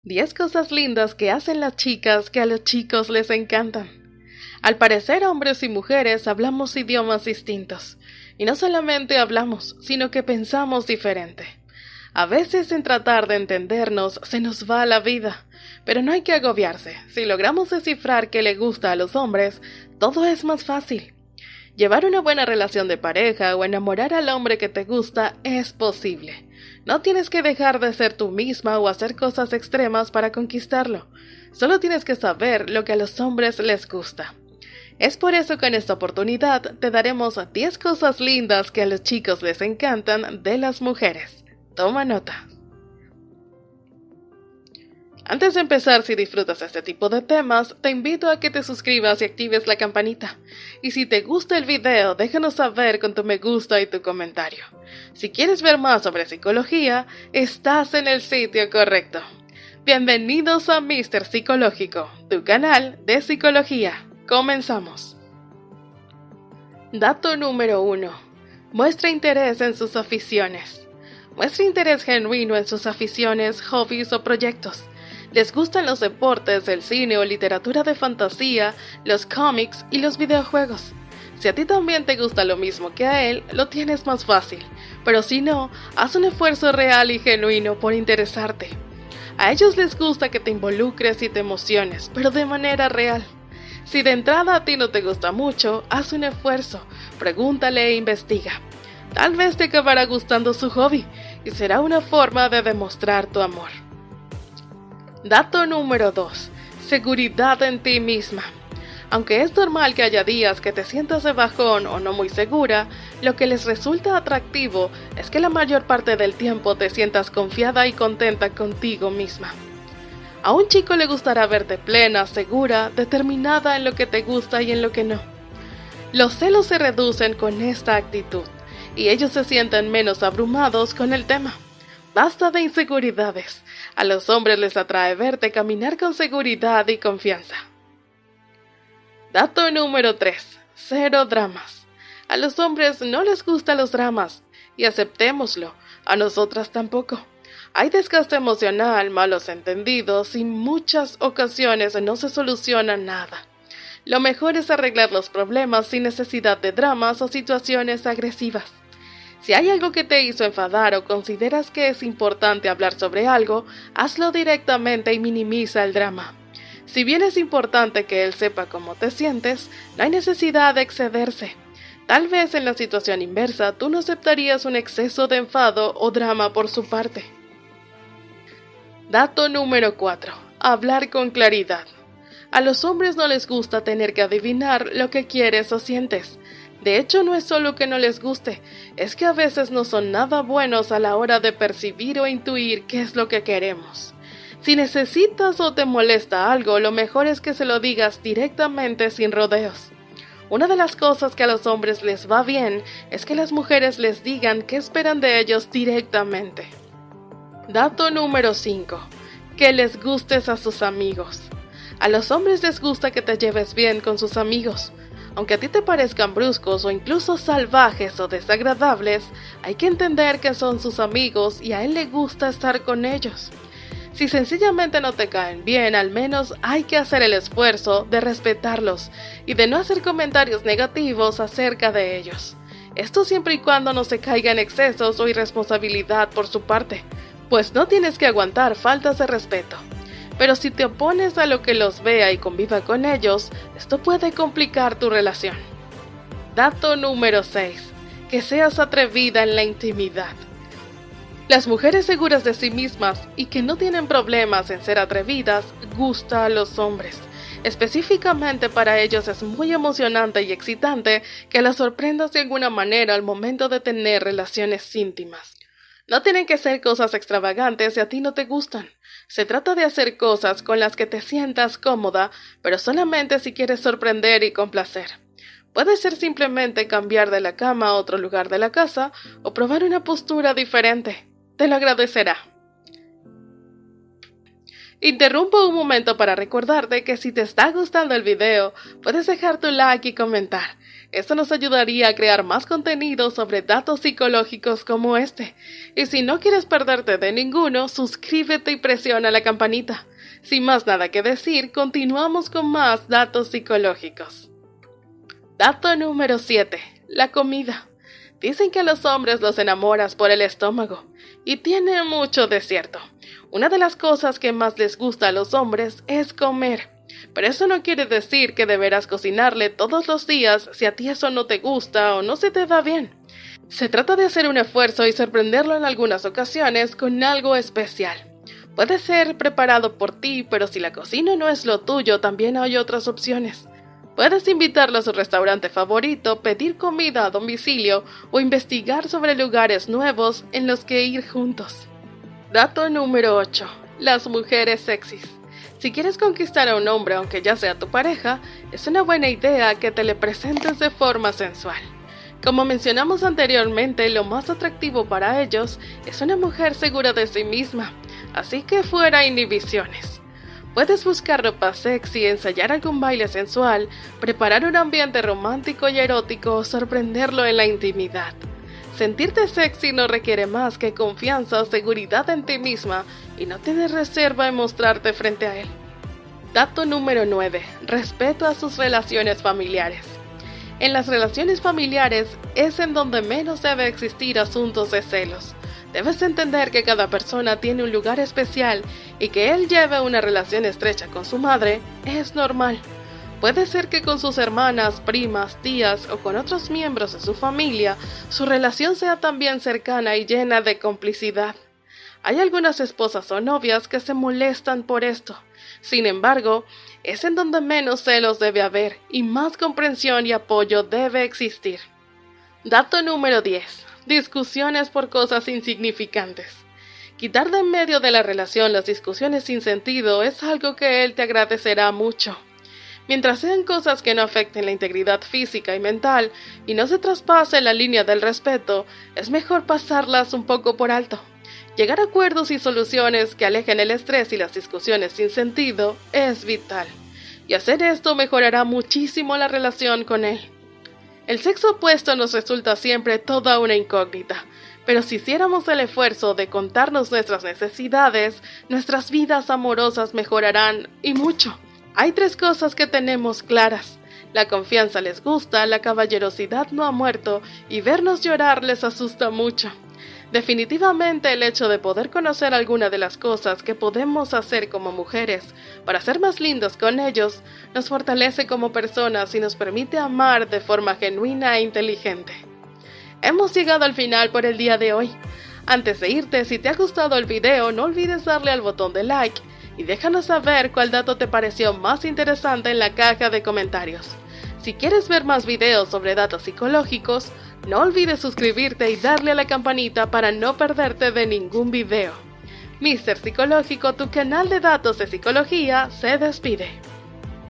10 cosas lindas que hacen las chicas que a los chicos les encantan. Al parecer, hombres y mujeres hablamos idiomas distintos. Y no solamente hablamos, sino que pensamos diferente. A veces en tratar de entendernos se nos va la vida, pero no hay que agobiarse. Si logramos descifrar qué le gusta a los hombres, todo es más fácil. Llevar una buena relación de pareja o enamorar al hombre que te gusta es posible. No tienes que dejar de ser tú misma o hacer cosas extremas para conquistarlo. Solo tienes que saber lo que a los hombres les gusta. Es por eso que en esta oportunidad te daremos 10 cosas lindas que a los chicos les encantan de las mujeres. Toma nota. Antes de empezar, si disfrutas este tipo de temas, te invito a que te suscribas y actives la campanita. Y si te gusta el video, déjanos saber con tu me gusta y tu comentario. Si quieres ver más sobre psicología, estás en el sitio correcto. Bienvenidos a Mr. Psicológico, tu canal de psicología. Comenzamos. Dato número 1. Muestra interés en sus aficiones. Muestra interés genuino en sus aficiones, hobbies o proyectos. Les gustan los deportes, el cine o literatura de fantasía, los cómics y los videojuegos. Si a ti también te gusta lo mismo que a él, lo tienes más fácil. Pero si no, haz un esfuerzo real y genuino por interesarte. A ellos les gusta que te involucres y te emociones, pero de manera real. Si de entrada a ti no te gusta mucho, haz un esfuerzo, pregúntale e investiga. Tal vez te acabará gustando su hobby y será una forma de demostrar tu amor. Dato número 2. Seguridad en ti misma. Aunque es normal que haya días que te sientas de bajón o no muy segura, lo que les resulta atractivo es que la mayor parte del tiempo te sientas confiada y contenta contigo misma. A un chico le gustará verte plena, segura, determinada en lo que te gusta y en lo que no. Los celos se reducen con esta actitud y ellos se sienten menos abrumados con el tema. Basta de inseguridades. A los hombres les atrae verte caminar con seguridad y confianza. Dato número 3. Cero dramas. A los hombres no les gustan los dramas, y aceptémoslo, a nosotras tampoco. Hay desgaste emocional, malos entendidos y muchas ocasiones no se soluciona nada. Lo mejor es arreglar los problemas sin necesidad de dramas o situaciones agresivas. Si hay algo que te hizo enfadar o consideras que es importante hablar sobre algo, hazlo directamente y minimiza el drama. Si bien es importante que él sepa cómo te sientes, no hay necesidad de excederse. Tal vez en la situación inversa tú no aceptarías un exceso de enfado o drama por su parte. Dato número 4. Hablar con claridad. A los hombres no les gusta tener que adivinar lo que quieres o sientes. De hecho, no es solo que no les guste, es que a veces no son nada buenos a la hora de percibir o intuir qué es lo que queremos. Si necesitas o te molesta algo, lo mejor es que se lo digas directamente sin rodeos. Una de las cosas que a los hombres les va bien es que las mujeres les digan qué esperan de ellos directamente. Dato número 5. Que les gustes a sus amigos. A los hombres les gusta que te lleves bien con sus amigos. Aunque a ti te parezcan bruscos o incluso salvajes o desagradables, hay que entender que son sus amigos y a él le gusta estar con ellos. Si sencillamente no te caen bien, al menos hay que hacer el esfuerzo de respetarlos y de no hacer comentarios negativos acerca de ellos. Esto siempre y cuando no se caiga en excesos o irresponsabilidad por su parte, pues no tienes que aguantar faltas de respeto. Pero si te opones a lo que los vea y conviva con ellos, esto puede complicar tu relación. Dato número 6. Que seas atrevida en la intimidad. Las mujeres seguras de sí mismas y que no tienen problemas en ser atrevidas, gusta a los hombres. Específicamente para ellos es muy emocionante y excitante que las sorprendas de alguna manera al momento de tener relaciones íntimas. No tienen que ser cosas extravagantes si a ti no te gustan. Se trata de hacer cosas con las que te sientas cómoda, pero solamente si quieres sorprender y complacer. Puede ser simplemente cambiar de la cama a otro lugar de la casa o probar una postura diferente. Te lo agradecerá. Interrumpo un momento para recordarte que si te está gustando el video, puedes dejar tu like y comentar. Esto nos ayudaría a crear más contenido sobre datos psicológicos como este. Y si no quieres perderte de ninguno, suscríbete y presiona la campanita. Sin más nada que decir, continuamos con más datos psicológicos. Dato número 7. La comida. Dicen que a los hombres los enamoras por el estómago, y tiene mucho de cierto. Una de las cosas que más les gusta a los hombres es comer, pero eso no quiere decir que deberás cocinarle todos los días si a ti eso no te gusta o no se te da bien. Se trata de hacer un esfuerzo y sorprenderlo en algunas ocasiones con algo especial. Puede ser preparado por ti, pero si la cocina no es lo tuyo, también hay otras opciones. Puedes invitarlo a su restaurante favorito, pedir comida a domicilio o investigar sobre lugares nuevos en los que ir juntos. Dato número 8. Las mujeres sexys. Si quieres conquistar a un hombre aunque ya sea tu pareja, es una buena idea que te le presentes de forma sensual. Como mencionamos anteriormente, lo más atractivo para ellos es una mujer segura de sí misma, así que fuera inhibiciones. Puedes buscar ropa sexy, ensayar algún baile sensual, preparar un ambiente romántico y erótico o sorprenderlo en la intimidad. Sentirte sexy no requiere más que confianza o seguridad en ti misma y no tienes reserva en mostrarte frente a él. Dato número 9. Respeto a sus relaciones familiares. En las relaciones familiares es en donde menos debe existir asuntos de celos. Debes entender que cada persona tiene un lugar especial y que él lleve una relación estrecha con su madre es normal. Puede ser que con sus hermanas, primas, tías o con otros miembros de su familia, su relación sea también cercana y llena de complicidad. Hay algunas esposas o novias que se molestan por esto. Sin embargo, es en donde menos celos debe haber y más comprensión y apoyo debe existir. Dato número 10. Discusiones por cosas insignificantes. Quitar de en medio de la relación las discusiones sin sentido es algo que él te agradecerá mucho. Mientras sean cosas que no afecten la integridad física y mental y no se traspase la línea del respeto, es mejor pasarlas un poco por alto. Llegar a acuerdos y soluciones que alejen el estrés y las discusiones sin sentido es vital, y hacer esto mejorará muchísimo la relación con él. El sexo opuesto nos resulta siempre toda una incógnita, pero si hiciéramos el esfuerzo de contarnos nuestras necesidades, nuestras vidas amorosas mejorarán y mucho. Hay 3 cosas que tenemos claras. La confianza les gusta, la caballerosidad no ha muerto y vernos llorar les asusta mucho. Definitivamente el hecho de poder conocer alguna de las cosas que podemos hacer como mujeres para ser más lindos con ellos, nos fortalece como personas y nos permite amar de forma genuina e inteligente. Hemos llegado al final por el día de hoy. Antes de irte, si te ha gustado el video, no olvides darle al botón de like y déjanos saber cuál dato te pareció más interesante en la caja de comentarios. Si quieres ver más videos sobre datos psicológicos, no olvides suscribirte y darle a la campanita para no perderte de ningún video. Mr. Psicológico, tu canal de datos de psicología, se despide.